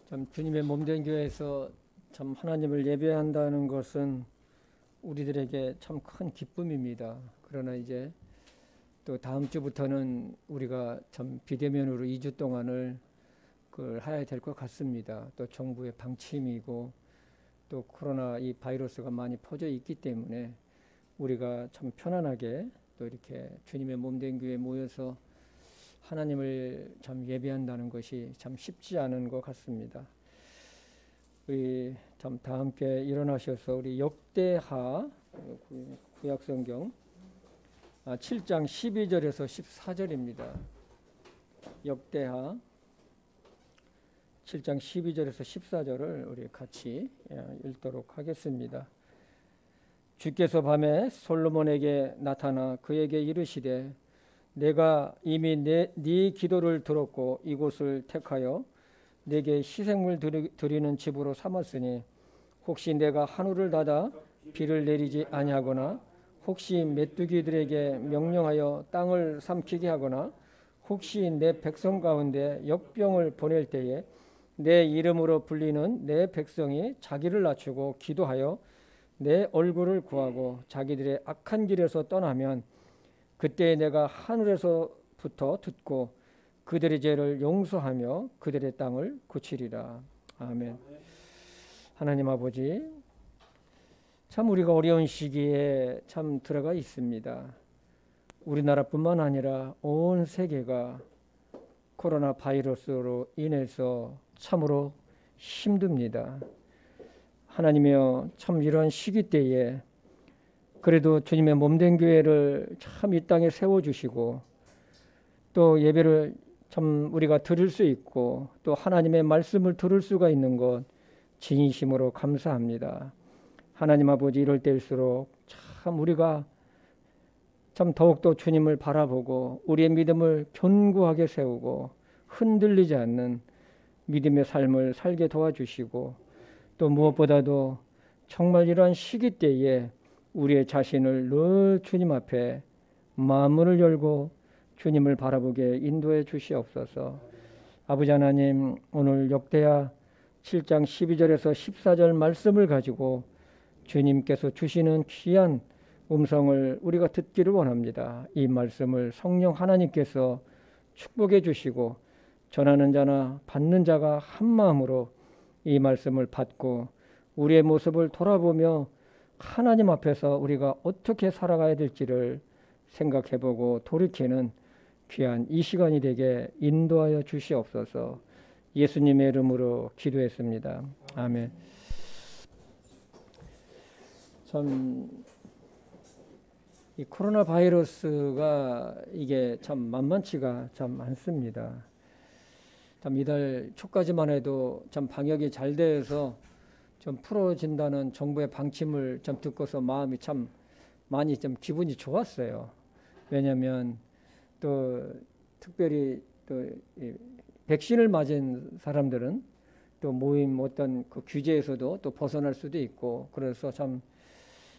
참 주님의 몸된 교회에서 참 하나님을 예배한다는 것은 우리들에게 참 큰 기쁨입니다. 그러나 이제 또 다음 주부터는 우리가 참 비대면으로 2주 동안을 그걸 해야 될 것 같습니다. 또 정부의 방침이고 또 코로나 이 바이러스가 많이 퍼져 있기 때문에 우리가 참 편안하게 또 이렇게 주님의 몸된 교회에 모여서 하나님을 참 예배한다는 것이 참 쉽지 않은 것 같습니다. 우리 참 다 함께 일어나셔서 우리 역대하 구약성경 7장 12절에서 14절입니다. 역대하 7장 12절에서 14절을 우리 같이 읽도록 하겠습니다. 주께서 밤에 솔로몬에게 나타나 그에게 이르시되 내가 이미 네 기도를 들었고 이곳을 택하여 내게 희생물 드리는 집으로 삼았으니 혹시 내가 하늘을 닫아 비를 내리지 아니하거나 혹시 메뚜기들에게 명령하여 땅을 삼키게 하거나 혹시 내 백성 가운데 역병을 보낼 때에 내 이름으로 불리는 내 백성이 자기를 낮추고 기도하여 내 얼굴을 구하고 자기들의 악한 길에서 떠나면 그때 내가 하늘에서부터 듣고 그들의 죄를 용서하며 그들의 땅을 고치리라. 아멘. 하나님 아버지, 참 우리가 어려운 시기에 참 들어가 있습니다. 우리나라뿐만 아니라 온 세계가 코로나 바이러스로 인해서 참으로 힘듭니다. 하나님이여, 참 이런 시기 때에 그래도 주님의 몸된 교회를 참 이 땅에 세워주시고 또 예배를 참 우리가 드릴 수 있고 또 하나님의 말씀을 들을 수가 있는 것 진심으로 감사합니다. 하나님 아버지, 이럴 때일수록 참 우리가 참 더욱더 주님을 바라보고 우리의 믿음을 견고하게 세우고 흔들리지 않는 믿음의 삶을 살게 도와주시고 또 무엇보다도 정말 이러한 시기 때에 우리의 자신을 늘 주님 앞에 마음을 열고 주님을 바라보게 인도해 주시옵소서. 아버지 하나님, 오늘 역대하 7장 12절에서 14절 말씀을 가지고 주님께서 주시는 귀한 음성을 우리가 듣기를 원합니다. 이 말씀을 성령 하나님께서 축복해 주시고 전하는 자나 받는 자가 한 마음으로 이 말씀을 받고 우리의 모습을 돌아보며 하나님 앞에서 우리가 어떻게 살아가야 될지를 생각해보고 돌이키는 귀한 이 시간이 되게 인도하여 주시옵소서. 예수님의 이름으로 기도했습니다. 아멘. 참 이 코로나 바이러스가 이게 참 만만치가 참 않습니다. 참 이달 초까지만 해도 참 방역이 잘 돼서 좀 풀어진다는 정부의 방침을 좀 듣고서 마음이 참 많이 좀 기분이 좋았어요. 왜냐하면 또 특별히 또 백신을 맞은 사람들은 또 모임 어떤 그 규제에서도 또 벗어날 수도 있고 그래서 참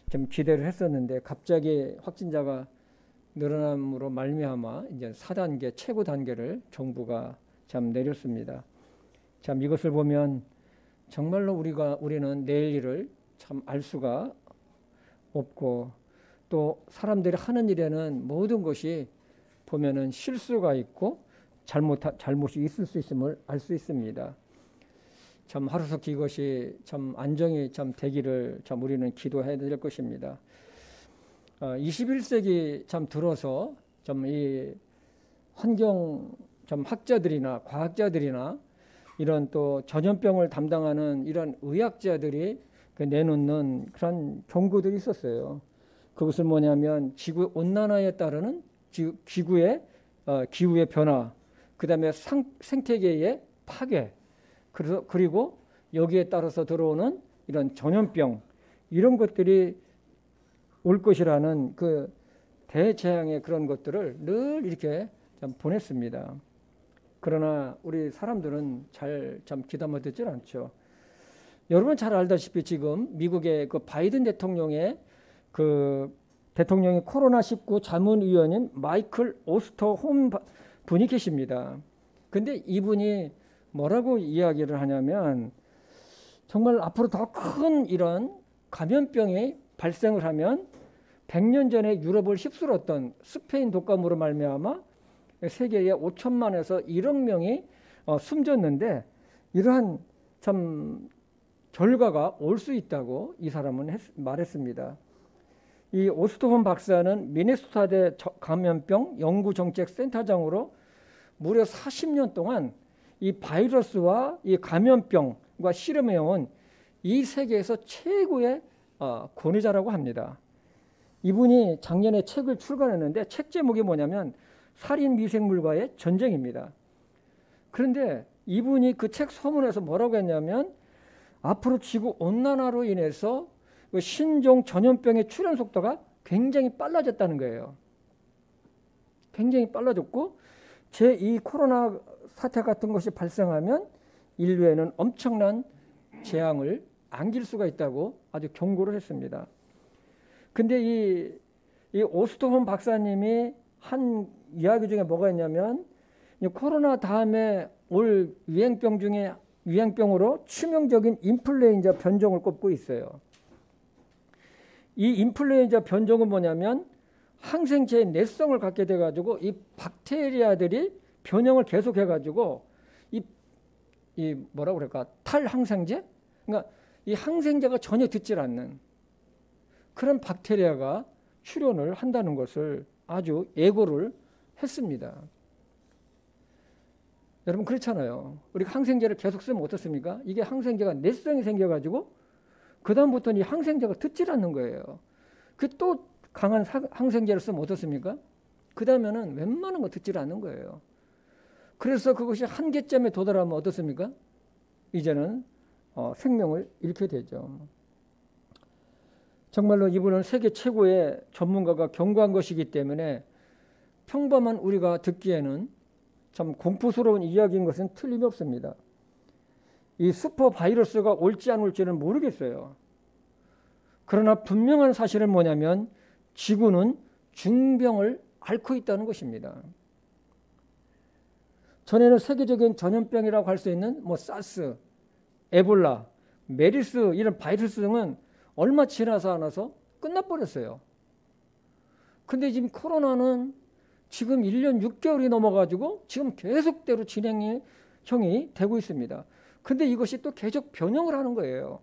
좀 기대를 했었는데 갑자기 확진자가 늘어남으로 말미암아 이제 4단계 최고 단계를 정부가 참 내렸습니다. 참 이것을 보면 정말로 우리는 내일 일을 참 알 수가 없고 또 사람들이 하는 일에는 모든 것이 보면은 실수가 있고 잘못이 있을 수 있음을 알 수 있습니다. 참 하루속히 이것이 참 안정이 참 되기를 참 우리는 기도해야 될 것입니다. 21세기 참 들어서 좀 이 환경 좀 학자들이나 과학자들이나 이런 또 전염병을 담당하는 이런 의학자들이 내놓는 그런 경고들이 있었어요. 그것은 뭐냐면 지구 온난화에 따르는 기후의 변화, 그 다음에 생태계의 파괴, 그리고 여기에 따라서 들어오는 이런 전염병, 이런 것들이 올 것이라는 그 대재앙의 그런 것들을 늘 이렇게 좀 보냈습니다. 그러나 우리 사람들은 참 귀담아 듣질 않죠. 여러분 잘 알다시피 지금 미국의 그 바이든 대통령의 코로나19 자문위원인 마이클 오스터홈 분이 계십니다. 근데 이분이 뭐라고 이야기를 하냐면 정말 앞으로 더 큰 이런 감염병이 발생을 하면 100년 전에 유럽을 휩쓸었던 스페인 독감으로 말미암아 세계에 5천만에서 1억 명이 숨졌는데 이러한 참 결과가 올 수 있다고 이 사람은 말했습니다. 이 오스트홈 박사는 미네소타대 감염병 연구정책센터장으로 무려 40년 동안 이 바이러스와 이 감염병과 실험해온 이 세계에서 최고의 권위자라고 합니다. 이분이 작년에 책을 출간했는데 책 제목이 뭐냐면 살인 미생물과의 전쟁입니다. 그런데 이분이 그 책 서문에서 뭐라고 했냐면 앞으로 지구 온난화로 인해서 신종 전염병의 출현 속도가 굉장히 빨라졌다는 거예요. 굉장히 빨라졌고 제2 코로나 사태 같은 것이 발생하면 인류에는 엄청난 재앙을 안길 수가 있다고 아주 경고를 했습니다. 근데 이 오스트홈 박사님이 한 이야기 중에 뭐가 있냐면 코로나 다음에 올 유행병 중에 유행병으로 치명적인 인플루엔자 변종을 꼽고 있어요. 이 인플루엔자 변종은 뭐냐면 항생제의 내성을 갖게 돼가지고 이 박테리아들이 변형을 계속해가지고 이 뭐라고 그럴까 탈항생제? 그러니까 이 항생제가 전혀 듣질 않는 그런 박테리아가 출현을 한다는 것을 아주 예고를 했습니다. 여러분 그렇잖아요. 우리가 항생제를 계속 쓰면 어떻습니까? 이게 항생제가 내성이 생겨가지고 그 다음부터는 이 항생제가 듣질 않는 거예요. 그 또 강한 항생제를 쓰면 어떻습니까? 그 다음에는 웬만한 거 듣질 않는 거예요. 그래서 그것이 한계점에 도달하면 어떻습니까? 이제는 생명을 잃게 되죠. 정말로 이분은 세계 최고의 전문가가 경고한 것이기 때문에 평범한 우리가 듣기에는 참 공포스러운 이야기인 것은 틀림이 없습니다. 이 슈퍼 바이러스가 올지 안 올지는 모르겠어요. 그러나 분명한 사실은 뭐냐면 지구는 중병을 앓고 있다는 것입니다. 전에는 세계적인 전염병이라고 할 수 있는 사스, 에볼라, 메르스 이런 바이러스 등은 얼마 지나서 안 와서 끝나버렸어요. 근데 지금 코로나는 지금 1년 6개월이 넘어가지고 지금 계속대로 진행이 되고 있습니다. 근데 이것이 또 계속 변형을 하는 거예요.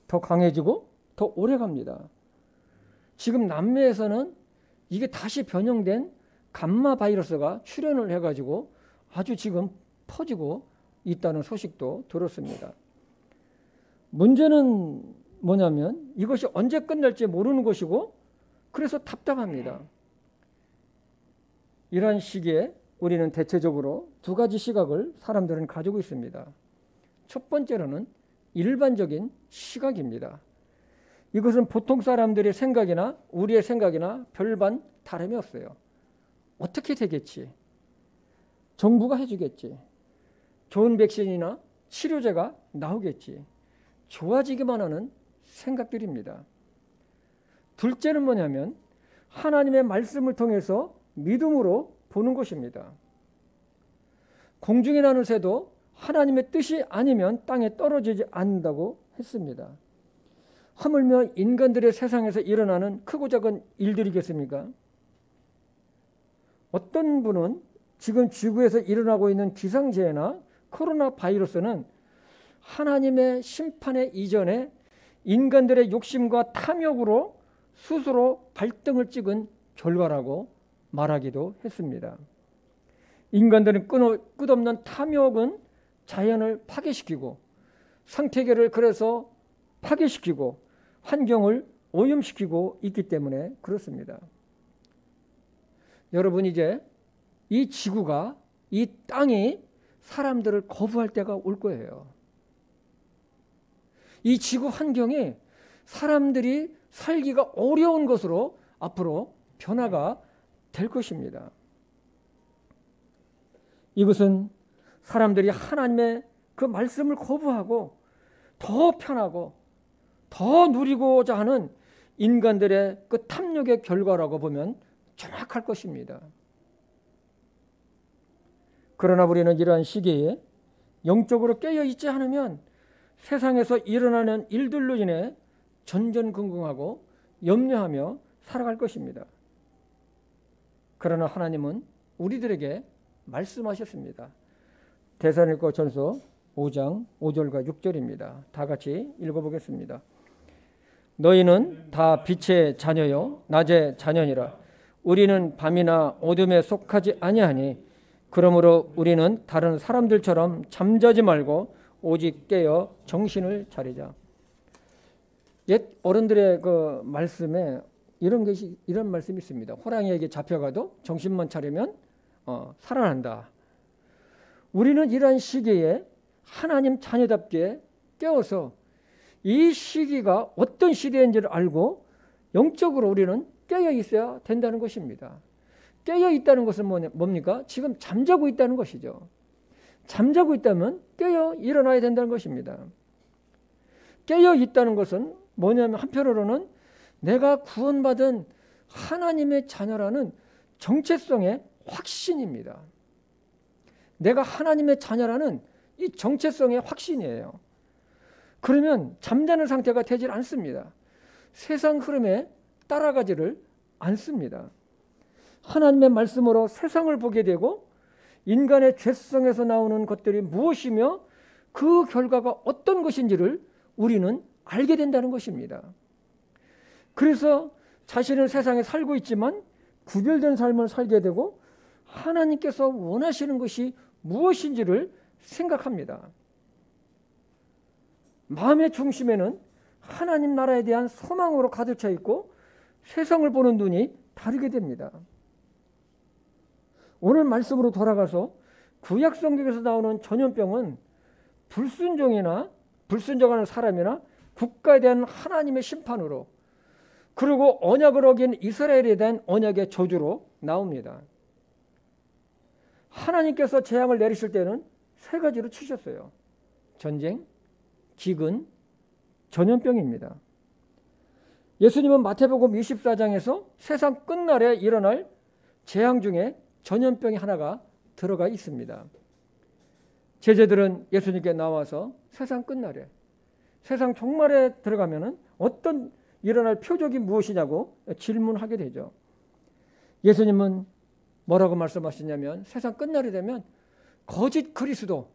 더 강해지고 더 오래 갑니다. 지금 남미에서는 이게 다시 변형된 감마 바이러스가 출현을 해가지고 아주 지금 퍼지고 있다는 소식도 들었습니다. 문제는 뭐냐면 이것이 언제 끝날지 모르는 것이고 그래서 답답합니다. 이러한 시기에 우리는 대체적으로 두 가지 시각을 사람들은 가지고 있습니다. 첫 번째로는 일반적인 시각입니다. 이것은 보통 사람들의 생각이나 우리의 생각이나 별반 다름이 없어요. 어떻게 되겠지? 정부가 해주겠지. 좋은 백신이나 치료제가 나오겠지. 좋아지기만 하는 생각들입니다. 둘째는 뭐냐면 하나님의 말씀을 통해서 믿음으로 보는 것입니다. 공중에 나는 새도 하나님의 뜻이 아니면 땅에 떨어지지 않는다고 했습니다. 하물며 인간들의 세상에서 일어나는 크고 작은 일들이겠습니까? 어떤 분은 지금 지구에서 일어나고 있는 기상재해나 코로나 바이러스는 하나님의 심판의 이전에 인간들의 욕심과 탐욕으로 스스로 발등을 찍은 결과라고 말하기도 했습니다. 인간들은 끝없는 탐욕은 자연을 파괴시키고 생태계를 그래서 파괴시키고 환경을 오염시키고 있기 때문에 그렇습니다. 여러분 이제 이 지구가 이 땅이 사람들을 거부할 때가 올 거예요. 이 지구 환경이 사람들이 살기가 어려운 것으로 앞으로 변화가 될 것입니다. 이것은 사람들이 하나님의 그 말씀을 거부하고 더 편하고 더 누리고자 하는 인간들의 그 탐욕의 결과라고 보면 정확할 것입니다. 그러나 우리는 이러한 시기에 영적으로 깨어 있지 않으면 세상에서 일어나는 일들로 인해 전전긍긍하고 염려하며 살아갈 것입니다. 그러나 하나님은 우리들에게 말씀하셨습니다. 데살로니가전서 5장 5절과 6절입니다. 다 같이 읽어보겠습니다. 너희는 다 빛의 자녀요 낮의 자녀니라. 우리는 밤이나 어둠에 속하지 아니하니 그러므로 우리는 다른 사람들처럼 잠자지 말고 오직 깨어 정신을 차리자. 옛 어른들의 그 말씀에 이런 말씀이 있습니다. 호랑이에게 잡혀가도 정신만 차리면 살아난다. 우리는 이러한 시기에 하나님 자녀답게 깨어서 이 시기가 어떤 시대인지를 알고 영적으로 우리는 깨어 있어야 된다는 것입니다. 깨어 있다는 것은 뭡니까? 지금 잠자고 있다는 것이죠. 잠자고 있다면 깨어 일어나야 된다는 것입니다. 깨어 있다는 것은 뭐냐면 한편으로는 내가 구원받은 하나님의 자녀라는 정체성의 확신입니다. 내가 하나님의 자녀라는 이 정체성의 확신이에요. 그러면 잠자는 상태가 되질 않습니다. 세상 흐름에 따라가지를 않습니다. 하나님의 말씀으로 세상을 보게 되고 인간의 죄성에서 나오는 것들이 무엇이며 그 결과가 어떤 것인지를 우리는 알게 된다는 것입니다. 그래서 자신은 세상에 살고 있지만 구별된 삶을 살게 되고 하나님께서 원하시는 것이 무엇인지를 생각합니다. 마음의 중심에는 하나님 나라에 대한 소망으로 가득 차 있고 세상을 보는 눈이 다르게 됩니다. 오늘 말씀으로 돌아가서 구약 성경에서 나오는 전염병은 불순종하는 사람이나 국가에 대한 하나님의 심판으로 그리고 언약을 어긴 이스라엘에 대한 언약의 저주로 나옵니다. 하나님께서 재앙을 내리실 때는 세 가지로 치셨어요. 전쟁, 기근, 전염병입니다. 예수님은 마태복음 24장에서 세상 끝날에 일어날 재앙 중에 전염병이 하나가 들어가 있습니다. 제자들은 예수님께 나와서 세상 끝날에, 세상 종말에 들어가면은 어떤 일어날 표적이 무엇이냐고 질문하게 되죠. 예수님은 뭐라고 말씀하시냐면 세상 끝날이 되면 거짓 그리스도,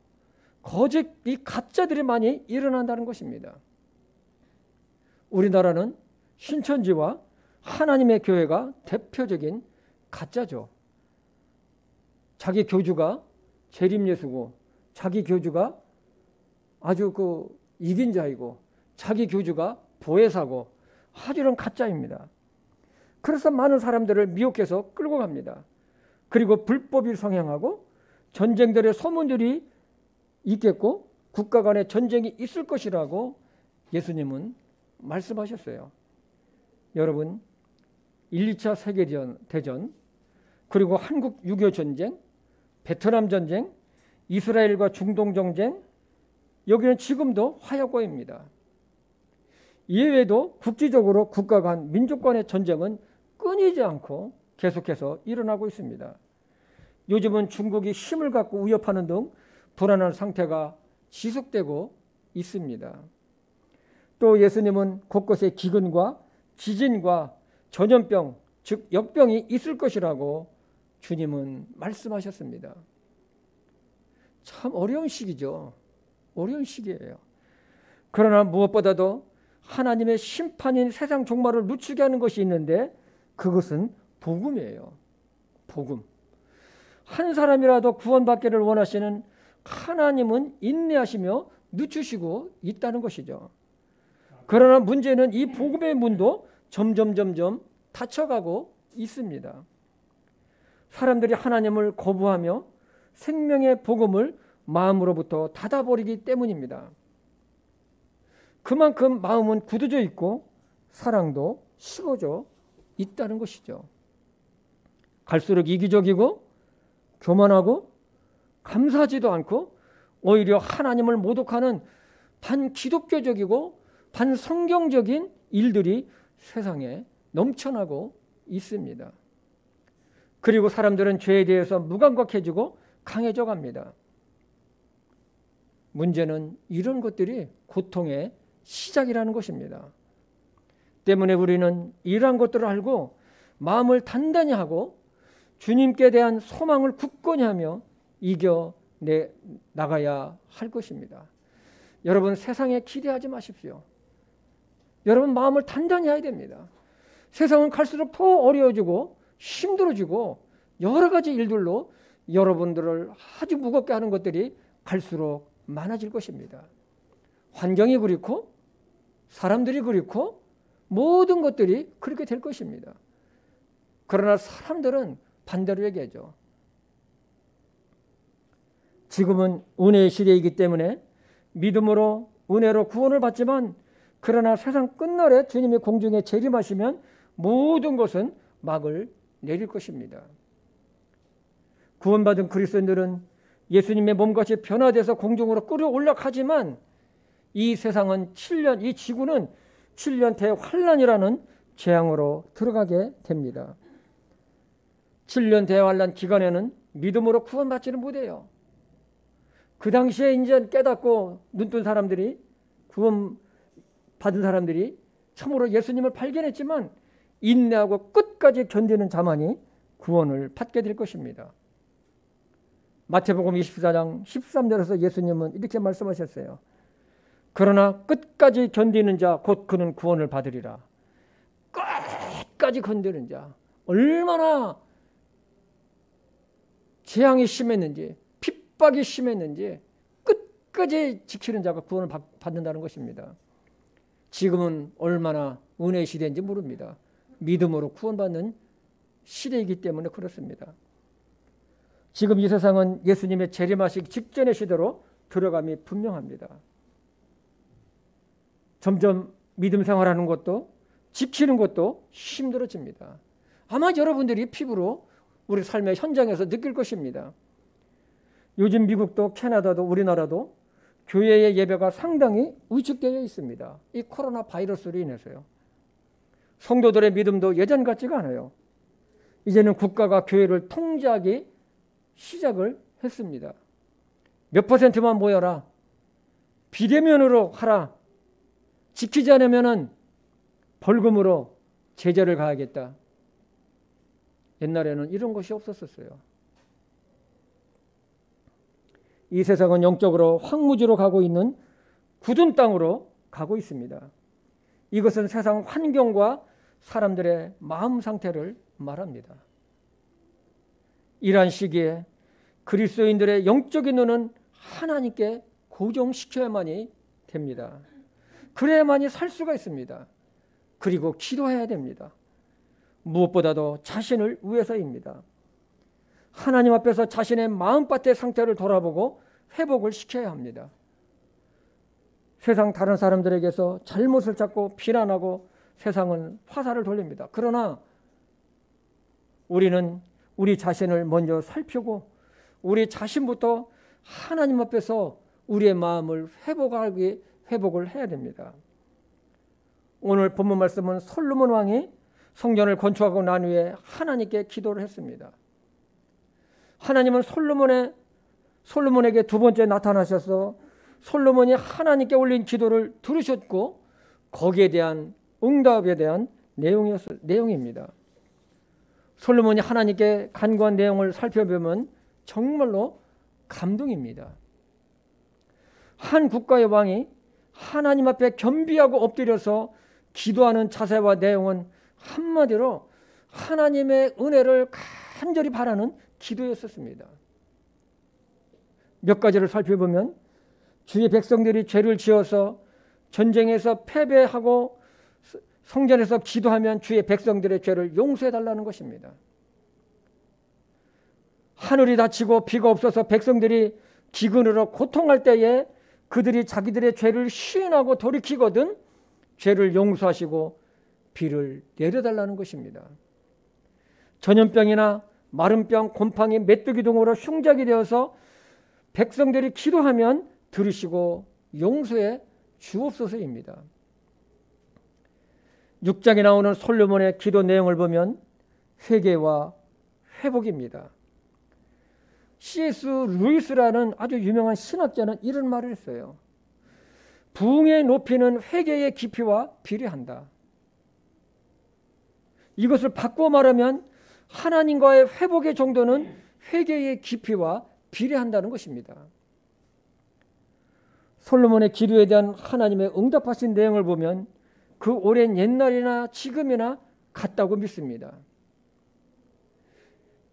거짓 이 가짜들이 많이 일어난다는 것입니다. 우리나라는 신천지와 하나님의 교회가 대표적인 가짜죠. 자기 교주가 재림예수고 자기 교주가 아주 이긴 자이고 자기 교주가 보혜사고 아주 이런 가짜입니다. 그래서 많은 사람들을 미혹해서 끌고 갑니다. 그리고 불법이 성행하고 전쟁들의 소문들이 있겠고 국가 간의 전쟁이 있을 것이라고 예수님은 말씀하셨어요. 여러분 1, 2차 세계대전 그리고 한국 6.25 전쟁, 베트남 전쟁, 이스라엘과 중동 전쟁 여기는 지금도 화약고입니다. 이외에도 국지적으로 국가 간 민족 간의 전쟁은 끊이지 않고 계속해서 일어나고 있습니다. 요즘은 중국이 힘을 갖고 위협하는 등 불안한 상태가 지속되고 있습니다. 또 예수님은 곳곳에 기근과 지진과 전염병, 즉 역병이 있을 것이라고 주님은 말씀하셨습니다. 참 어려운 시기죠. 어려운 시기예요. 그러나 무엇보다도 하나님의 심판인 세상 종말을 늦추게 하는 것이 있는데 그것은 복음이에요. 복음. 한 사람이라도 구원받기를 원하시는 하나님은 인내하시며 늦추시고 있다는 것이죠. 그러나 문제는 이 복음의 문도 점점 닫혀가고 있습니다. 사람들이 하나님을 거부하며 생명의 복음을 마음으로부터 닫아버리기 때문입니다. 그만큼 마음은 굳어져 있고 사랑도 식어져 있다는 것이죠. 갈수록 이기적이고 교만하고 감사하지도 않고 오히려 하나님을 모독하는 반기독교적이고 반성경적인 일들이 세상에 넘쳐나고 있습니다. 그리고 사람들은 죄에 대해서 무감각해지고 강해져 갑니다. 문제는 이런 것들이 고통의 시작이라는 것입니다. 때문에 우리는 이러한 것들을 알고 마음을 단단히 하고 주님께 대한 소망을 굳건히 하며 이겨내 나가야 할 것입니다. 여러분, 세상에 기대하지 마십시오. 여러분, 마음을 단단히 해야 됩니다. 세상은 갈수록 더 어려워지고 힘들어지고 여러 가지 일들로 여러분들을 아주 무겁게 하는 것들이 갈수록 많아질 것입니다. 환경이 그렇고 사람들이 그렇고 모든 것들이 그렇게 될 것입니다. 그러나 사람들은 반대로 얘기하죠. 지금은 은혜의 시대이기 때문에 믿음으로 은혜로 구원을 받지만, 그러나 세상 끝날에 주님의 공중에 재림하시면 모든 것은 막을 내릴 것입니다. 구원받은 그리스도인들은 예수님의 몸같이 변화돼서 공중으로 끌어올라 가지만, 이 세상은 7년, 이 지구는 7년 대환란이라는 재앙으로 들어가게 됩니다. 7년 대환란 기간에는 믿음으로 구원받지는 못해요. 그 당시에 이제 깨닫고 눈뜬 사람들이, 구원받은 사람들이 참으로 예수님을 발견했지만 인내하고 끝까지 견디는 자만이 구원을 받게 될 것입니다. 마태복음 24장 13절에서 예수님은 이렇게 말씀하셨어요. 그러나 끝까지 견디는 자 곧 그는 구원을 받으리라. 끝까지 견디는 자, 얼마나 재앙이 심했는지 핍박이 심했는지 끝까지 지키는 자가 구원을 받는다는 것입니다. 지금은 얼마나 은혜의 시대인지 모릅니다. 믿음으로 구원받는 시대이기 때문에 그렇습니다. 지금 이 세상은 예수님의 재림하시기 직전의 시대로 들어감이 분명합니다. 점점 믿음 생활하는 것도 지키는 것도 힘들어집니다. 아마 여러분들이 피부로 우리 삶의 현장에서 느낄 것입니다. 요즘 미국도 캐나다도 우리나라도 교회의 예배가 상당히 위축되어 있습니다. 이 코로나 바이러스로 인해서요. 성도들의 믿음도 예전 같지가 않아요. 이제는 국가가 교회를 통제하기 시작을 했습니다. 몇 %만 모여라. 비대면으로 하라. 지키지 않으면 벌금으로 제재를 가하겠다. 옛날에는 이런 것이 없었어요. 이 세상은 영적으로 황무지로 가고 있는 굳은 땅으로 가고 있습니다. 이것은 세상 환경과 사람들의 마음 상태를 말합니다. 이러한 시기에 그리스도인들의 영적인 눈은 하나님께 고정시켜야만이 됩니다. 그래야만이 살 수가 있습니다. 그리고 기도해야 됩니다. 무엇보다도 자신을 위해서입니다. 하나님 앞에서 자신의 마음밭의 상태를 돌아보고 회복을 시켜야 합니다. 세상 다른 사람들에게서 잘못을 찾고 비난하고 세상은 화살을 돌립니다. 그러나 우리는 우리 자신을 먼저 살피고 우리 자신부터 하나님 앞에서 우리의 마음을 회복을 해야 됩니다. 오늘 본문 말씀은 솔로몬 왕이 성전을 건축하고 난 후에 하나님께 기도를 했습니다. 하나님은 솔로몬에게 두 번째 나타나셔서 솔로몬이 하나님께 올린 기도를 들으셨고 거기에 대한 응답에 대한 내용입니다. 솔로몬이 하나님께 간구한 내용을 살펴보면 정말로 감동입니다. 한 국가의 왕이 하나님 앞에 겸비하고 엎드려서 기도하는 자세와 내용은 한마디로 하나님의 은혜를 간절히 바라는 기도였었습니다. 몇 가지를 살펴보면 주의 백성들이 죄를 지어서 전쟁에서 패배하고 성전에서 기도하면 주의 백성들의 죄를 용서해달라는 것입니다. 하늘이 닫히고 비가 없어서 백성들이 기근으로 고통할 때에 그들이 자기들의 죄를 시인하고 돌이키거든 죄를 용서하시고 비를 내려달라는 것입니다. 전염병이나 마른병, 곰팡이, 메뚜기 등으로 흉작이 되어서 백성들이 기도하면 들으시고 용서해 주옵소서입니다. 6장에 나오는 솔로몬의 기도 내용을 보면 회개와 회복입니다. C.S. 루이스라는 아주 유명한 신학자는 이런 말을 했어요. 부흥의 높이는 회개의 깊이와 비례한다. 이것을 바꿔 말하면 하나님과의 회복의 정도는 회개의 깊이와 비례한다는 것입니다. 솔로몬의 기도에 대한 하나님의 응답하신 내용을 보면 그 오랜 옛날이나 지금이나 같다고 믿습니다.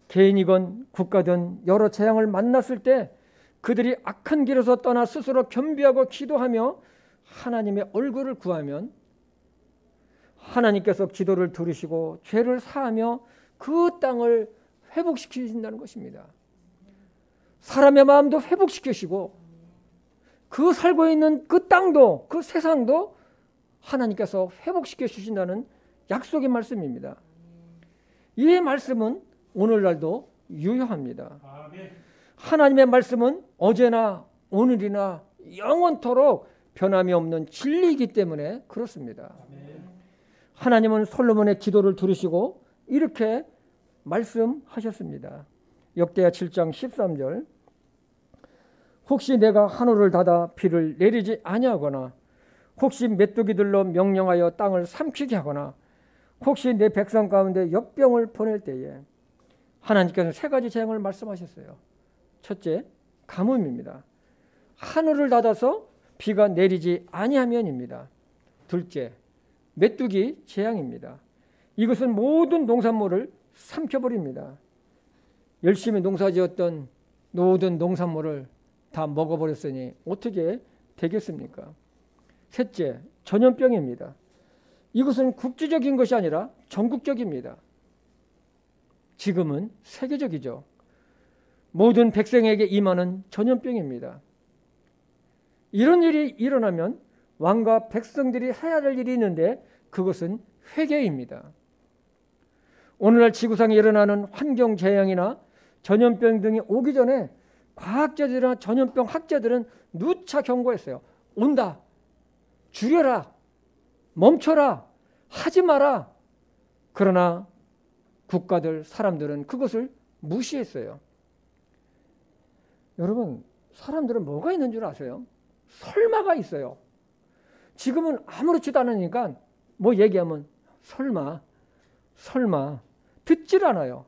개인이건 국가든 여러 재앙을 만났을 때 그들이 악한 길에서 떠나 스스로 겸비하고 기도하며 하나님의 얼굴을 구하면 하나님께서 기도를 들으시고 죄를 사하며 그 땅을 회복시키신다는 것입니다. 사람의 마음도 회복시키시고 그 살고 있는 그 땅도 그 세상도 하나님께서 회복시켜 주신다는 약속의 말씀입니다. 이 말씀은 오늘날도 유효합니다. 하나님의 말씀은 어제나 오늘이나 영원토록 변함이 없는 진리이기 때문에 그렇습니다. 하나님은 솔로몬의 기도를 들으시고 이렇게 말씀하셨습니다. 역대하 7장 13절 혹시 내가 하늘을 닫아 비를 내리지 아니하거나 혹시 메뚜기들로 명령하여 땅을 삼키게 하거나 혹시 내 백성 가운데 역병을 보낼 때에 하나님께서는 세 가지 재앙을 말씀하셨어요. 첫째, 가뭄입니다. 하늘을 닫아서 비가 내리지 아니하면입니다. 둘째, 메뚜기 재앙입니다. 이것은 모든 농산물을 삼켜버립니다. 열심히 농사지었던 모든 농산물을 다 먹어버렸으니 어떻게 되겠습니까? 셋째, 전염병입니다. 이것은 국지적인 것이 아니라 전국적입니다. 지금은 세계적이죠. 모든 백성에게 임하는 전염병입니다. 이런 일이 일어나면 왕과 백성들이 해야 할 일이 있는데 그것은 회개입니다. 오늘날 지구상에 일어나는 환경재앙이나 전염병 등이 오기 전에 과학자들이나 전염병 학자들은 누차 경고했어요. 온다. 줄여라. 멈춰라. 하지 마라. 그러나 국가들, 사람들은 그것을 무시했어요. 여러분, 사람들은 뭐가 있는 줄 아세요? 설마가 있어요. 지금은 아무렇지도 않으니까 뭐 얘기하면 설마 듣질 않아요.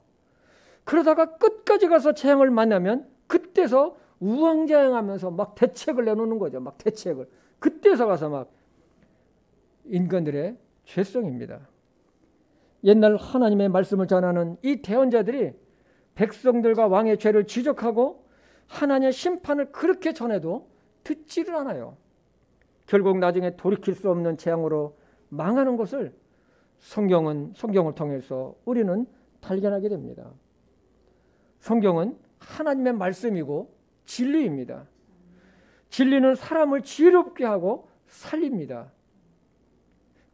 그러다가 끝까지 가서 재앙을 만나면 그때서 우왕좌왕하면서 막 대책을 내놓는 거죠. 막 대책을. 그때서 가서 막 인간들의 죄성입니다. 옛날 하나님의 말씀을 전하는 이 대언자들이 백성들과 왕의 죄를 지적하고 하나님의 심판을 그렇게 전해도 듣지를 않아요. 결국 나중에 돌이킬 수 없는 재앙으로 망하는 것을 성경을 통해서 우리는 발견하게 됩니다. 성경은 하나님의 말씀이고 진리입니다. 진리는 사람을 지혜롭게 하고 살립니다.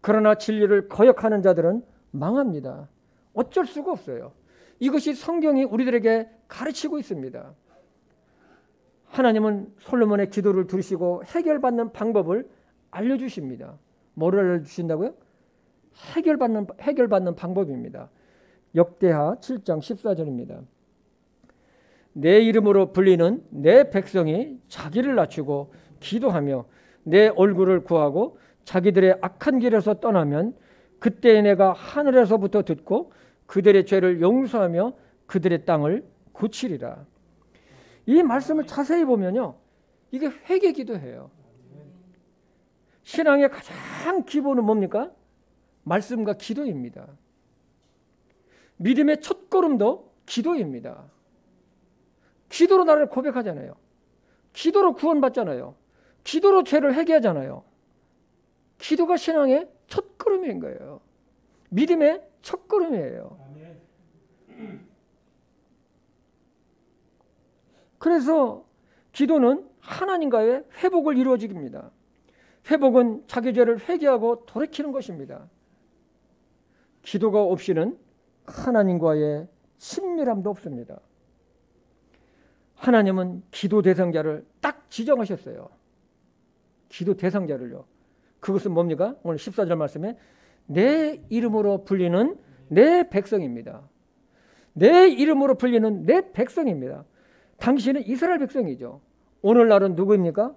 그러나 진리를 거역하는 자들은 망합니다. 어쩔 수가 없어요. 이것이 성경이 우리들에게 가르치고 있습니다. 하나님은 솔로몬의 기도를 들으시고 해결받는 방법을 알려주십니다. 뭐를 알려주신다고요? 해결받는 방법입니다. 역대하 7장 14절입니다. 내 이름으로 불리는 내 백성이 자기를 낮추고 기도하며 내 얼굴을 구하고 자기들의 악한 길에서 떠나면 그때 내가 하늘에서부터 듣고 그들의 죄를 용서하며 그들의 땅을 고치리라. 이 말씀을 자세히 보면요, 이게 회개 기도예요. 신앙의 가장 기본은 뭡니까? 말씀과 기도입니다. 믿음의 첫걸음도 기도입니다. 기도로 나를 고백하잖아요. 기도로 구원받잖아요. 기도로 죄를 회개하잖아요. 기도가 신앙의 첫걸음인 거예요. 믿음의 첫걸음이에요. 그래서 기도는 하나님과의 회복을 이루어집니다. 회복은 자기 죄를 회개하고 돌이키는 것입니다. 기도가 없이는 하나님과의 친밀함도 없습니다. 하나님은 기도 대상자를 딱 지정하셨어요. 기도 대상자를요. 그것은 뭡니까? 오늘 14절 말씀에 내 이름으로 불리는 내 백성입니다. 내 이름으로 불리는 내 백성입니다. 당신은 이스라엘 백성이죠. 오늘날은 누구입니까?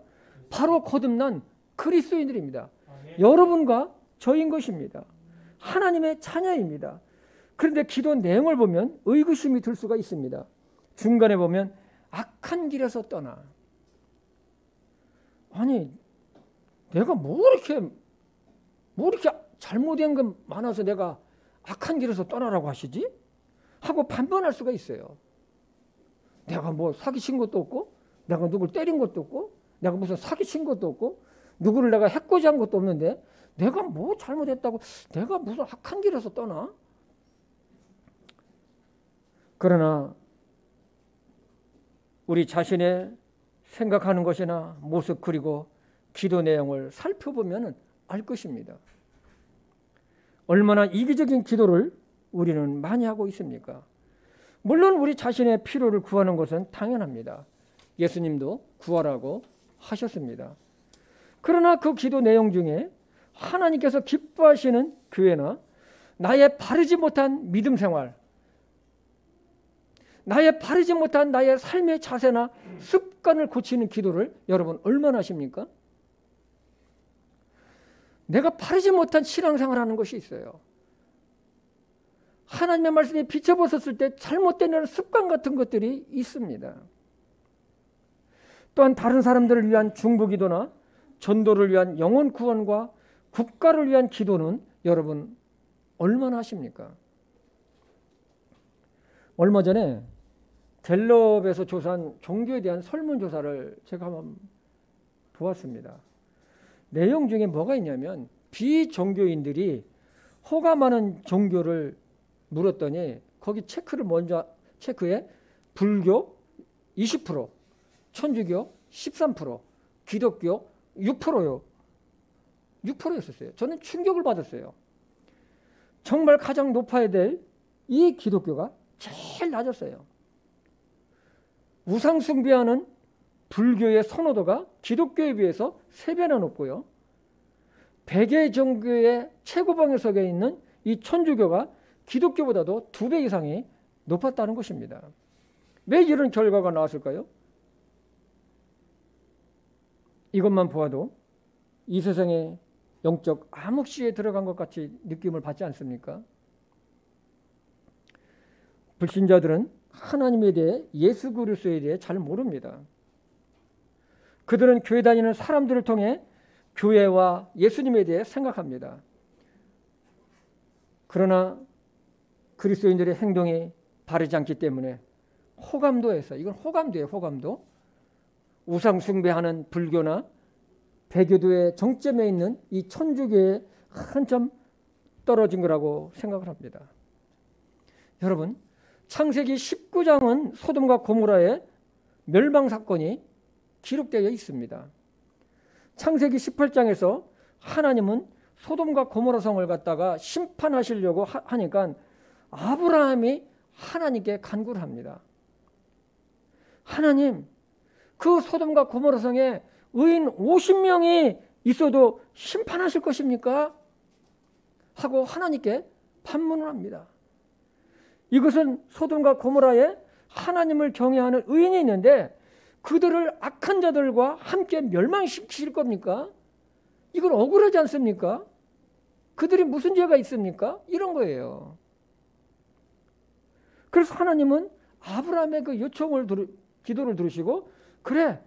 바로 거듭난 그리스도인들입니다. 여러분과 저인 것입니다. 하나님의 자녀입니다. 그런데 기도 내용을 보면 의구심이 들 수가 있습니다. 중간에 보면 악한 길에서 떠나. 아니, 내가 뭐 이렇게 잘못한 게 많아서 내가 악한 길에서 떠나라고 하시지? 하고 반문할 수가 있어요. 내가 뭐 사기친 것도 없고, 내가 누굴 때린 것도 없고, 내가 무슨 사기친 것도 없고, 누구를 내가 해코지한 것도 없는데 내가 뭐 잘못했다고 내가 무슨 악한 길에서 떠나? 그러나 우리 자신의 생각하는 것이나 모습 그리고 기도 내용을 살펴보면 알 것입니다. 얼마나 이기적인 기도를 우리는 많이 하고 있습니까? 물론 우리 자신의 필요를 구하는 것은 당연합니다. 예수님도 구하라고 하셨습니다. 그러나 그 기도 내용 중에 하나님께서 기뻐하시는 교회나 나의 바르지 못한 믿음 생활, 나의 바르지 못한 나의 삶의 자세나 습관을 고치는 기도를 여러분 얼마나 하십니까? 내가 바르지 못한 신앙생활을 하는 것이 있어요. 하나님의 말씀에 비춰봤었을 때 잘못된 습관 같은 것들이 있습니다. 또한 다른 사람들을 위한 중보기도나 전도를 위한 영혼 구원과 국가를 위한 기도는 여러분 얼마나 하십니까? 얼마 전에 갤럽에서 조사한 종교에 대한 설문조사를 제가 한번 보았습니다. 내용 중에 뭐가 있냐면 비종교인들이 호감하는 종교를 물었더니 거기 체크에 불교 20%, 천주교 13%, 기독교 6%요. 6%였었어요. 저는 충격을 받았어요. 정말 가장 높아야 될 이 기독교가 제일 낮았어요. 우상 숭배하는 불교의 선호도가 기독교에 비해서 3배나 높고요. 백의 종교의 최고봉에 서게 있는 이 천주교가 기독교보다도 2배 이상이 높았다는 것입니다. 왜 이런 결과가 나왔을까요? 이것만 보아도 이 세상에 영적 암흑시에 들어간 것 같이 느낌을 받지 않습니까? 불신자들은 하나님에 대해 예수 그리스도에 대해 잘 모릅니다. 그들은 교회 다니는 사람들을 통해 교회와 예수님에 대해 생각합니다. 그러나 그리스도인들의 행동이 바르지 않기 때문에 호감도에서, 이건 호감도예요. 호감도. 우상 숭배하는 불교나 배교도의 정점에 있는 이 천주교에 한참 떨어진 거라고 생각을 합니다. 여러분, 창세기 19장은 소돔과 고모라의 멸망 사건이 기록되어 있습니다. 창세기 18장에서 하나님은 소돔과 고모라 성을 갖다가 심판하시려고 하니까 아브라함이 하나님께 간구를 합니다. 하나님, 그 소돔과 고모라 성에 의인 50명이 있어도 심판하실 것입니까? 하고 하나님께 반문을 합니다. 이것은 소돔과 고모라에 하나님을 경외하는 의인이 있는데 그들을 악한 자들과 함께 멸망시킬 겁니까? 이건 억울하지 않습니까? 그들이 무슨 죄가 있습니까? 이런 거예요. 그래서 하나님은 아브라함의 그 기도를 들으시고, 그래,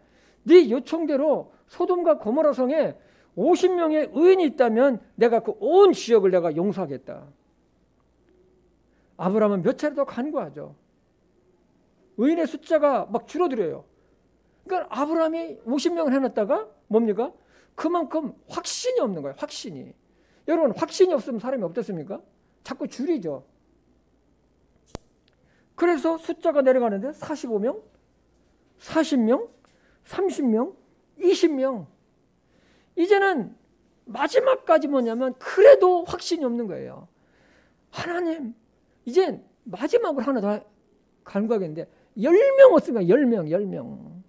네 요청대로 소돔과 고모라 성에 50명의 의인이 있다면 내가 그 온 지역을 내가 용서하겠다. 아브라함은 몇 차례 더 간구하죠. 의인의 숫자가 막 줄어들어요. 그러니까 아브라함이 50명을 해놨다가 뭡니까? 그만큼 확신이 없는 거예요. 확신이. 여러분, 확신이 없으면 사람이 어떻습니까? 자꾸 줄이죠. 그래서 숫자가 내려가는데 45명, 40명, 30명, 20명. 이제는 마지막까지 뭐냐면 그래도 확신이 없는 거예요. 하나님, 이제 마지막으로 하나 더 간구하겠는데 10명 어떻습니까? 10명.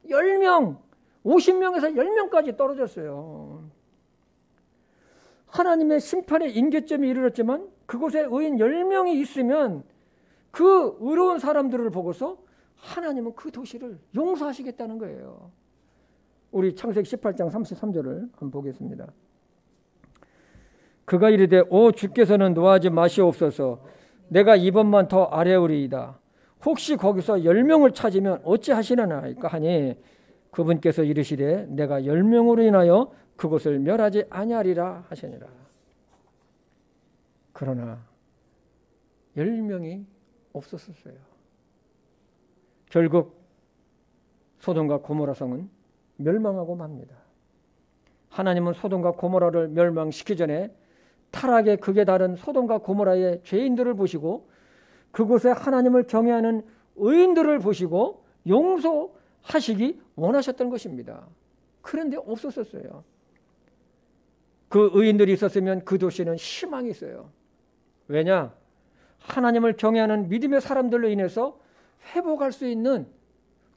50명에서 10명까지 떨어졌어요. 하나님의 심판의 임계점이 이르렀지만 그곳에 의인 10명이 있으면 그 의로운 사람들을 보고서 하나님은 그 도시를 용서하시겠다는 거예요. 우리 창세기 18장 33절을 한번 보겠습니다. 그가 이르되 오 주께서는 노하지 마시옵소서. 내가 이번만 더 아뢰오리이다. 혹시 거기서 10명을 찾으면 어찌하시려나이까 하니 그분께서 이르시되 내가 10명으로 인하여 그곳을 멸하지 아니하리라 하시니라. 그러나 10명이 없었어요. 결국 소돔과 고모라 성은 멸망하고 맙니다. 하나님은 소돔과 고모라를 멸망시키기 전에 타락의 극에 달한 소돔과 고모라의 죄인들을 보시고 그곳에 하나님을 경외하는 의인들을 보시고 용서하시기 원하셨던 것입니다. 그런데 없었어요. 그 의인들이 있었으면 그 도시는 희망이 있어요. 왜냐? 하나님을 경외하는 믿음의 사람들로 인해서 회복할 수 있는,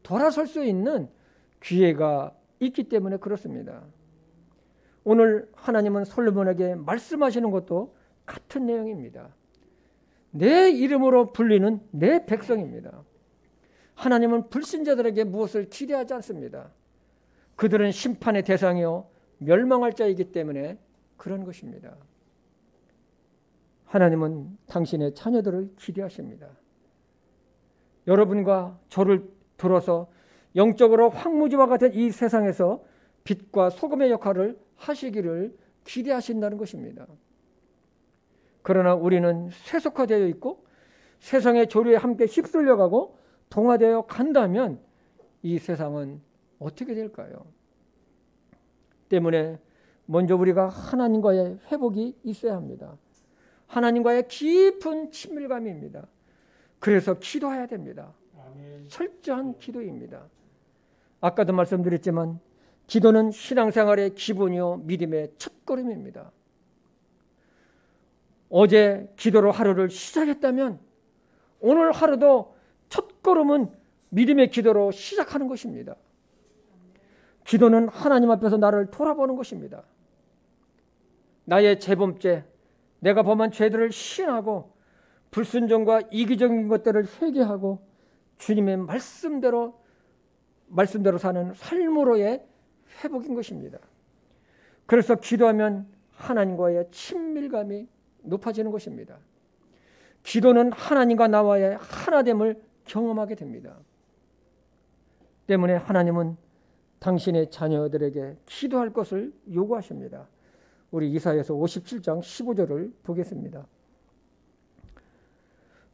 돌아설 수 있는 기회가 있기 때문에 그렇습니다. 오늘 하나님은 솔로몬에게 말씀하시는 것도 같은 내용입니다. 내 이름으로 불리는 내 백성입니다. 하나님은 불신자들에게 무엇을 기대하지 않습니다. 그들은 심판의 대상이요 멸망할 자이기 때문에 그런 것입니다. 하나님은 당신의 자녀들을 기대하십니다. 여러분과 저를 들어서 영적으로 황무지와 같은 이 세상에서 빛과 소금의 역할을 하시기를 기대하신다는 것입니다. 그러나 우리는 세속화되어 있고 세상의 조류에 함께 휩쓸려가고 동화되어 간다면 이 세상은 어떻게 될까요? 때문에 먼저 우리가 하나님과의 회복이 있어야 합니다. 하나님과의 깊은 친밀감입니다. 그래서 기도해야 됩니다. 아멘. 철저한 기도입니다. 아까도 말씀드렸지만 기도는 신앙생활의 기본이요 믿음의 첫걸음입니다. 어제 기도로 하루를 시작했다면 오늘 하루도 첫걸음은 믿음의 기도로 시작하는 것입니다. 기도는 하나님 앞에서 나를 돌아보는 것입니다. 나의 재범죄, 내가 범한 죄들을 시인하고 불순종과 이기적인 것들을 회개하고 주님의 말씀대로 사는 삶으로의 회복인 것입니다. 그래서 기도하면 하나님과의 친밀감이 높아지는 것입니다. 기도는 하나님과 나와의 하나됨을 경험하게 됩니다. 때문에 하나님은 당신의 자녀들에게 기도할 것을 요구하십니다. 우리 이사야서 57장 15절을 보겠습니다.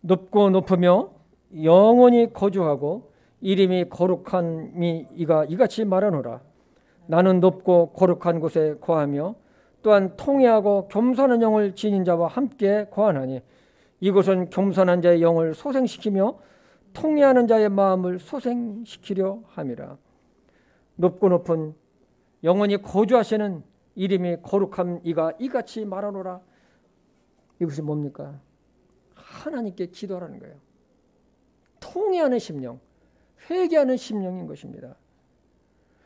높고 높으며 영원히 거주하고 이름이 거룩함이 이가 이같이 말하노라. 나는 높고 거룩한 곳에 거하며 또한 통회하고 겸손한 영을 지닌 자와 함께 거하나니 이곳은 겸손한 자의 영을 소생시키며 통회하는 자의 마음을 소생시키려 함이라. 높고 높은 영원히 거주하시는 이름이 거룩함 이가 이같이 말하노라. 이것이 뭡니까? 하나님께 기도하라는 거예요. 통회하는 심령, 회개하는 심령인 것입니다.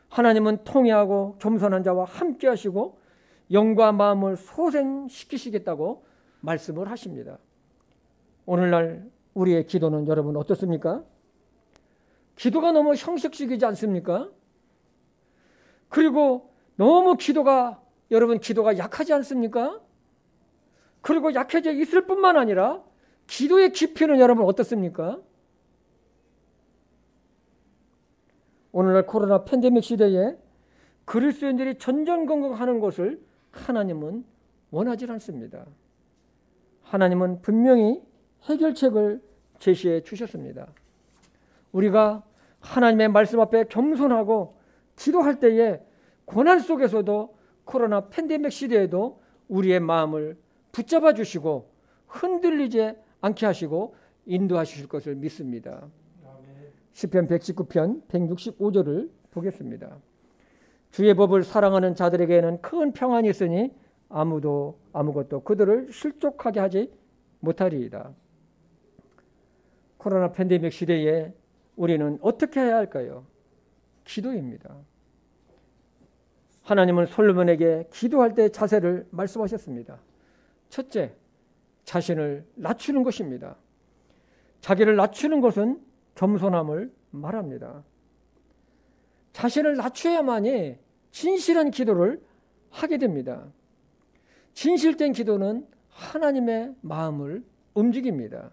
하나님은 통회하고 겸손한 자와 함께 하시고 영과 마음을 소생시키시겠다고 말씀을 하십니다. 오늘날 우리의 기도는 여러분 어떻습니까? 기도가 너무 형식적이지 않습니까? 그리고 너무 여러분 기도가 약하지 않습니까? 그리고 약해져 있을 뿐만 아니라 기도의 깊이는 여러분 어떻습니까? 오늘날 코로나 팬데믹 시대에 그리스도인들이 전전긍긍하는 것을 하나님은 원하지 않습니다. 하나님은 분명히 해결책을 제시해 주셨습니다. 우리가 하나님의 말씀 앞에 겸손하고 기도할 때에 고난 속에서도 코로나 팬데믹 시대에도 우리의 마음을 붙잡아 주시고 흔들리지 않게 하시고 인도하실 것을 믿습니다. 시편 119편 165절을 보겠습니다. 주의 법을 사랑하는 자들에게는 큰 평안이 있으니 아무것도 그들을 실족하게 하지 못하리이다. 코로나 팬데믹 시대에 우리는 어떻게 해야 할까요? 기도입니다. 하나님은 솔로몬에게 기도할 때 자세를 말씀하셨습니다. 첫째, 자신을 낮추는 것입니다. 자기를 낮추는 것은 겸손함을 말합니다. 자신을 낮춰야만이 진실한 기도를 하게 됩니다. 진실된 기도는 하나님의 마음을 움직입니다.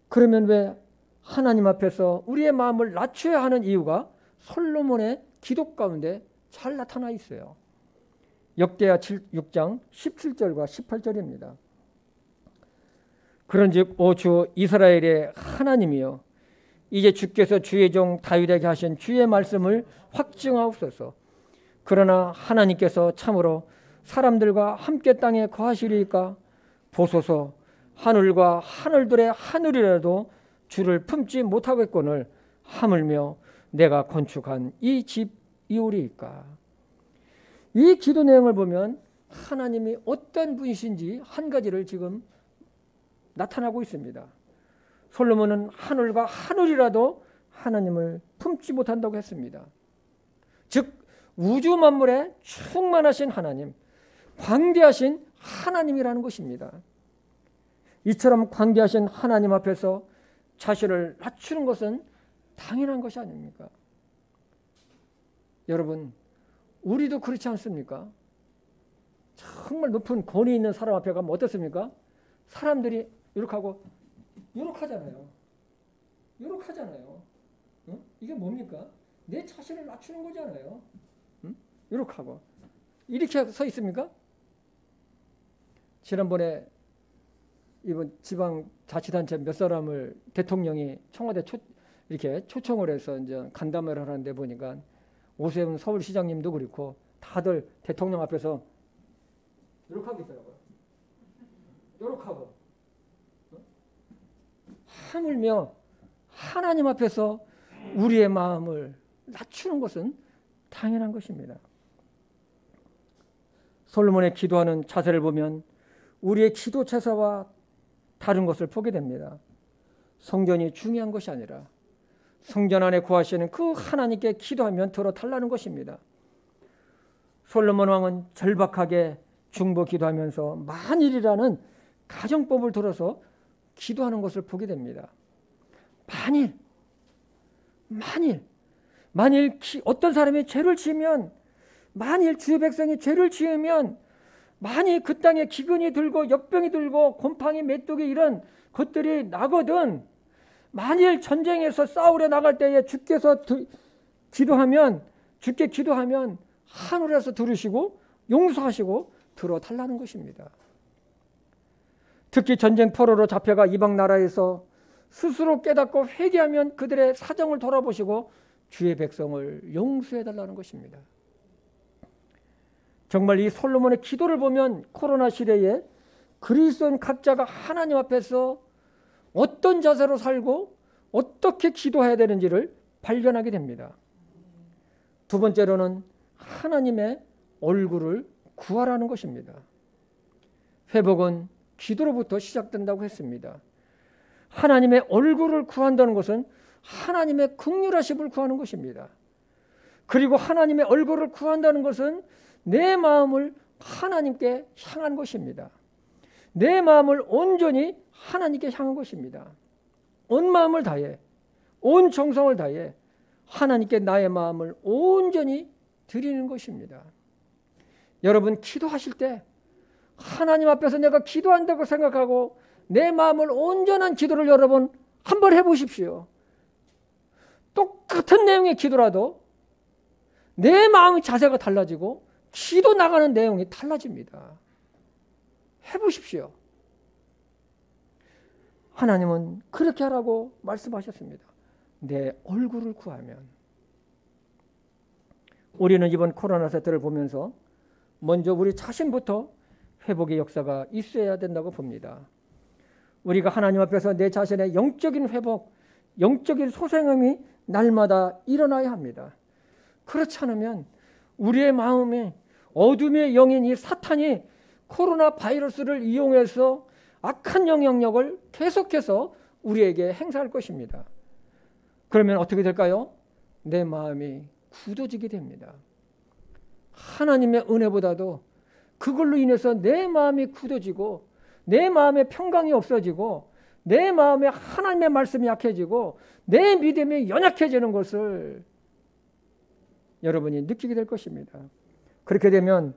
그러면 왜 하나님 앞에서 우리의 마음을 낮춰야 하는 이유가 솔로몬의 기도 가운데 잘 나타나 있어요. 역대하 6장 17절과 18절입니다. 그런즉 오 주 이스라엘의 하나님이여, 이제 주께서 주의 종 다윗에게 하신 주의 말씀을 확증하옵소서. 그러나 하나님께서 참으로 사람들과 함께 땅에 거하시리이까? 보소서, 하늘과 하늘들의 하늘이라도 주를 품지 못하겠거늘 하물며 내가 건축한 이 집이오리이까? 이 기도 내용을 보면 하나님이 어떤 분이신지 한 가지를 지금 나타나고 있습니다. 솔로몬은 하늘과 하늘이라도 하나님을 품지 못한다고 했습니다. 즉 우주 만물에 충만하신 하나님, 광대하신 하나님이라는 것입니다. 이처럼 광대하신 하나님 앞에서 자신을 낮추는 것은 당연한 것이 아닙니까? 여러분, 우리도 그렇지 않습니까? 정말 높은 권위 있는 사람 앞에 가면 어떻습니까? 사람들이 이렇게 하고 이렇게 하잖아요. 이렇게 하잖아요. 응? 이게 뭡니까? 내 자신을 낮추는 거잖아요. 응? 이렇게 하고 이렇게 서 있습니까? 지난번에 이번 지방자치단체 몇 사람을 대통령이 청와대 이렇게 초청을 해서 이제 간담회를 하는데 보니까 오세훈 서울시장님도 그렇고 다들 대통령 앞에서 이렇게 하고 있더라고요. 이렇게 하고. 하물며 하나님 앞에서 우리의 마음을 낮추는 것은 당연한 것입니다. 솔로몬의 기도하는 자세를 보면 우리의 기도 체사와 다른 것을 보게 됩니다. 성전이 중요한 것이 아니라 성전 안에 거하시는 그 하나님께 기도하면 들어달라는 것입니다. 솔로몬 왕은 절박하게 중보 기도하면서 만일이라는 가정법을 들어서 기도하는 것을 보게 됩니다. 만일 어떤 사람이 죄를 지으면, 만일 주의 백성이 죄를 지으면, 만일 그 땅에 기근이 들고 역병이 들고 곰팡이 메뚜기 이런 것들이 나거든, 만일 전쟁에서 싸우러 나갈 때에 주께서 주께 기도하면 하늘에서 들으시고 용서하시고 들어달라는 것입니다. 특히 전쟁 포로로 잡혀가 이방 나라에서 스스로 깨닫고 회개하면 그들의 사정을 돌아보시고 주의 백성을 용서해달라는 것입니다. 정말 이 솔로몬의 기도를 보면 코로나 시대에 그리스도인 각자가 하나님 앞에서 어떤 자세로 살고 어떻게 기도해야 되는지를 발견하게 됩니다. 두 번째로는 하나님의 얼굴을 구하라는 것입니다. 회복은 기도로부터 시작된다고 했습니다. 하나님의 얼굴을 구한다는 것은 하나님의 긍휼하심을 구하는 것입니다. 그리고 하나님의 얼굴을 구한다는 것은 내 마음을 하나님께 향한 것입니다. 내 마음을 온전히 하나님께 향한 것입니다. 온 마음을 다해, 온 정성을 다해 하나님께 나의 마음을 온전히 드리는 것입니다. 여러분, 기도하실 때 하나님 앞에서 내가 기도한다고 생각하고 내 마음을 온전한 기도를 여러분 한번 해보십시오. 똑같은 내용의 기도라도 내 마음의 자세가 달라지고 기도 나가는 내용이 달라집니다. 해보십시오. 하나님은 그렇게 하라고 말씀하셨습니다. 내 얼굴을 구하면. 우리는 이번 코로나 사태를 보면서 먼저 우리 자신부터 회복의 역사가 있어야 된다고 봅니다. 우리가 하나님 앞에서 내 자신의 영적인 회복, 영적인 소생함이 날마다 일어나야 합니다. 그렇지 않으면 우리의 마음에 어둠의 영인 이 사탄이 코로나 바이러스를 이용해서 악한 영향력을 계속해서 우리에게 행사할 것입니다. 그러면 어떻게 될까요? 내 마음이 굳어지게 됩니다. 하나님의 은혜보다도 그걸로 인해서 내 마음이 굳어지고 내 마음의 평강이 없어지고 내 마음에 하나님의 말씀이 약해지고 내 믿음이 연약해지는 것을 여러분이 느끼게 될 것입니다. 그렇게 되면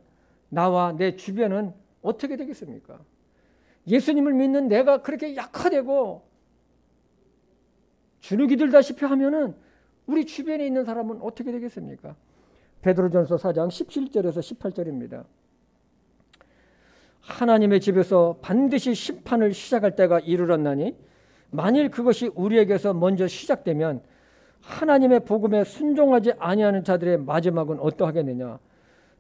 나와 내 주변은 어떻게 되겠습니까? 예수님을 믿는 내가 그렇게 약화되고 주눅이 들다시피 하면은 우리 주변에 있는 사람은 어떻게 되겠습니까? 베드로전서 4장 17절에서 18절입니다. 하나님의 집에서 반드시 심판을 시작할 때가 이르렀나니 만일 그것이 우리에게서 먼저 시작되면 하나님의 복음에 순종하지 아니하는 자들의 마지막은 어떠하겠느냐.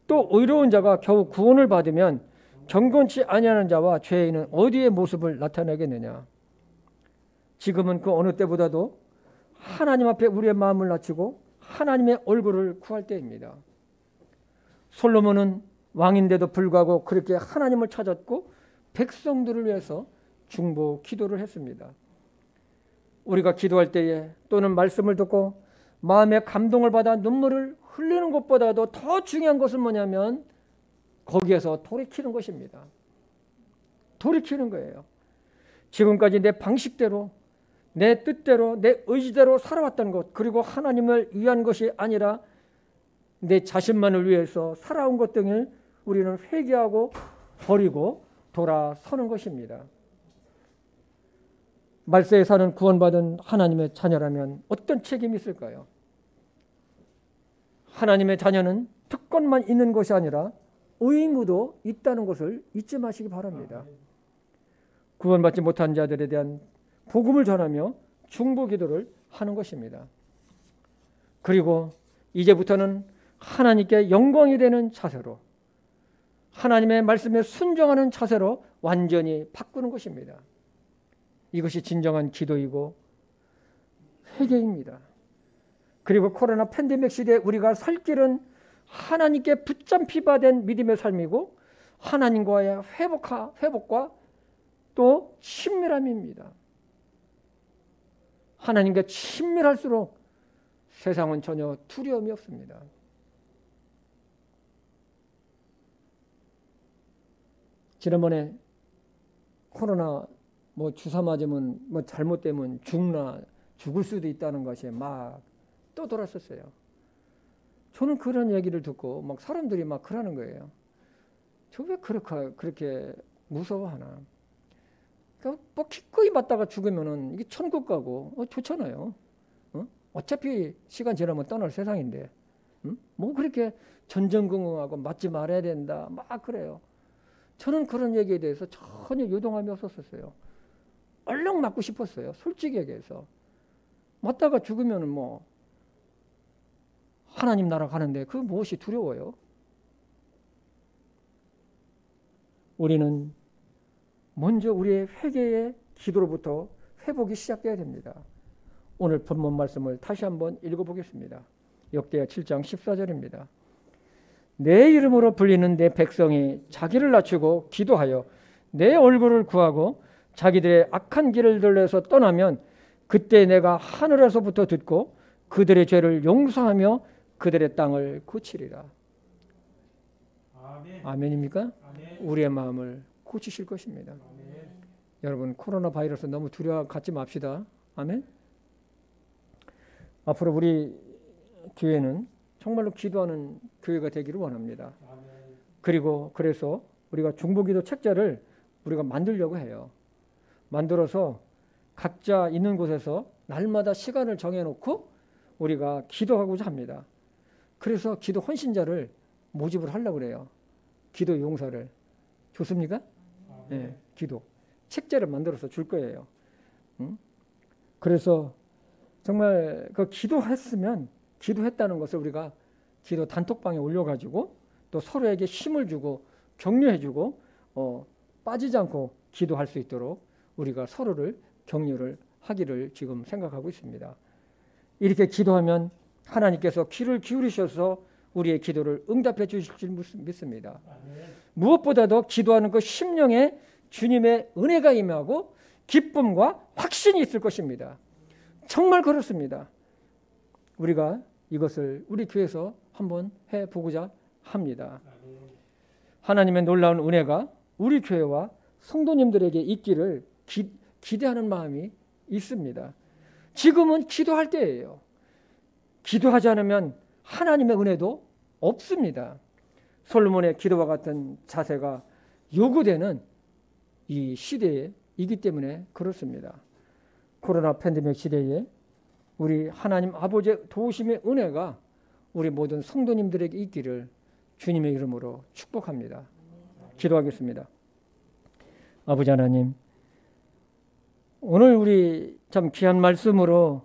또 의로운 자가 겨우 구원을 받으면 경건치 아니하는 자와 죄인은 어디에 모습을 나타내겠느냐. 지금은 그 어느 때보다도 하나님 앞에 우리의 마음을 낮추고 하나님의 얼굴을 구할 때입니다. 솔로몬은 왕인데도 불구하고 그렇게 하나님을 찾았고 백성들을 위해서 중보 기도를 했습니다. 우리가 기도할 때에 또는 말씀을 듣고 마음의 감동을 받아 눈물을 흘리는 것보다도 더 중요한 것은 뭐냐면 거기에서 돌이키는 것입니다. 돌이키는 거예요. 지금까지 내 방식대로 내 뜻대로 내 의지대로 살아왔던 것, 그리고 하나님을 위한 것이 아니라 내 자신만을 위해서 살아온 것 등을 우리는 회개하고 버리고 돌아서는 것입니다. 말세에 사는 구원받은 하나님의 자녀라면 어떤 책임이 있을까요? 하나님의 자녀는 특권만 있는 것이 아니라 의무도 있다는 것을 잊지 마시기 바랍니다. 구원받지 못한 자들에 대한 복음을 전하며 중보 기도를 하는 것입니다. 그리고 이제부터는 하나님께 영광이 되는 자세로, 하나님의 말씀에 순종하는 자세로 완전히 바꾸는 것입니다. 이것이 진정한 기도이고 회개입니다. 그리고 코로나 팬데믹 시대에 우리가 살 길은 하나님께 붙잡히바 된 믿음의 삶이고 하나님과의 회복과 또 친밀함입니다. 하나님과 친밀할수록 세상은 전혀 두려움이 없습니다. 지난번에 코로나 주사 맞으면 잘못되면 죽을 수도 있다는 것이 막 떠돌았었어요. 저는 그런 얘기를 듣고 사람들이 그러는 거예요. 저 왜 그렇게 무서워하나? 그러니까 기꺼이 맞다가 죽으면은 이게 천국 가고 좋잖아요. 어차피 시간 지나면 떠날 세상인데 그렇게 전전긍긍하고 맞지 말아야 된다 막 그래요. 저는 그런 얘기에 대해서 전혀 요동함이 없었어요. 얼른 맞고 싶었어요. 솔직히 얘기해서. 맞다가 죽으면은 하나님 나라 가는데 그 무엇이 두려워요? 우리는 먼저 우리의 회개의 기도로부터 회복이 시작돼야 됩니다. 오늘 본문 말씀을 다시 한번 읽어보겠습니다. 역대하 7장 14절입니다. 내 이름으로 불리는 내 백성이 자기를 낮추고 기도하여 내 얼굴을 구하고 자기들의 악한 길을 들려서 떠나면 그때 내가 하늘에서부터 듣고 그들의 죄를 용서하며 그들의 땅을 고치리라. 아멘. 아멘입니까? 아멘. 우리의 마음을 고치실 것입니다. 아멘. 여러분 코로나 바이러스 너무 두려워 갖지 맙시다. 아멘. 앞으로 우리 교회는 정말로 기도하는 교회가 되기를 원합니다. 아멘. 그리고 그래서 우리가 중보기도 책자를 우리가 만들려고 해요. 만들어서 각자 있는 곳에서 날마다 시간을 정해놓고 우리가 기도하고자 합니다. 그래서 기도 헌신자를 모집을 하려고 그래요. 기도 용사를. 좋습니까? 네, 기도. 책자를 만들어서 줄 거예요. 그래서 정말 그 기도했다는 것을 우리가 기도 단톡방에 올려가지고 또 서로에게 힘을 주고 격려해주고 빠지지 않고 기도할 수 있도록 우리가 서로를 격려를 하기를 지금 생각하고 있습니다. 이렇게 기도하면 하나님께서 귀를 기울이셔서 우리의 기도를 응답해 주실 줄 믿습니다. 무엇보다도 기도하는 그 심령에 주님의 은혜가 임하고 기쁨과 확신이 있을 것입니다. 정말 그렇습니다. 우리가 이것을 우리 교회에서 한번 해보고자 합니다. 하나님의 놀라운 은혜가 우리 교회와 성도님들에게 있기를 기대하는 마음이 있습니다. 지금은 기도할 때예요. 기도하지 않으면 하나님의 은혜도 없습니다. 솔로몬의 기도와 같은 자세가 요구되는 이 시대이기 때문에 그렇습니다. 코로나 팬데믹 시대에 우리 하나님 아버지의 도우심의 은혜가 우리 모든 성도님들에게 있기를 주님의 이름으로 축복합니다. 기도하겠습니다. 아버지 하나님, 오늘 우리 참 귀한 말씀으로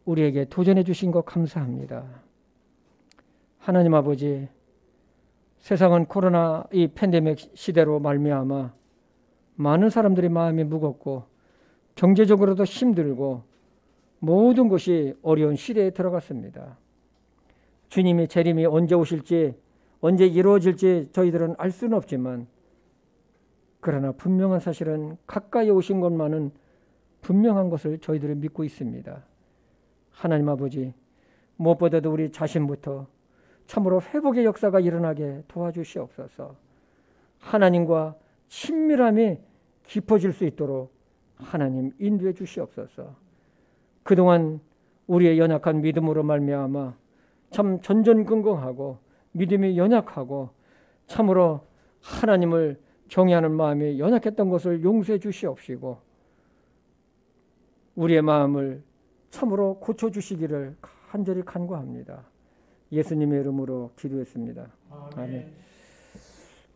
우리에게 도전해 주신 것 감사합니다. 하나님 아버지, 세상은 코로나 이 팬데믹 시대로 말미암아 많은 사람들의 마음이 무겁고 경제적으로도 힘들고 모든 것이 어려운 시대에 들어갔습니다. 주님이 재림이 언제 오실지 언제 이루어질지 저희들은 알 수는 없지만 그러나 분명한 사실은 가까이 오신 것만은 분명한 것을 저희들은 믿고 있습니다. 하나님 아버지, 무엇보다도 우리 자신부터 참으로 회복의 역사가 일어나게 도와주시옵소서. 하나님과 친밀함이 깊어질 수 있도록 하나님 인도해 주시옵소서. 그동안 우리의 연약한 믿음으로 말미암아 참 전전긍긍하고 믿음이 연약하고 참으로 하나님을 경외하는 마음이 연약했던 것을 용서해 주시옵시고 우리의 마음을 참으로 고쳐주시기를 간절히 간구합니다. 예수님의 이름으로 기도했습니다. 아멘.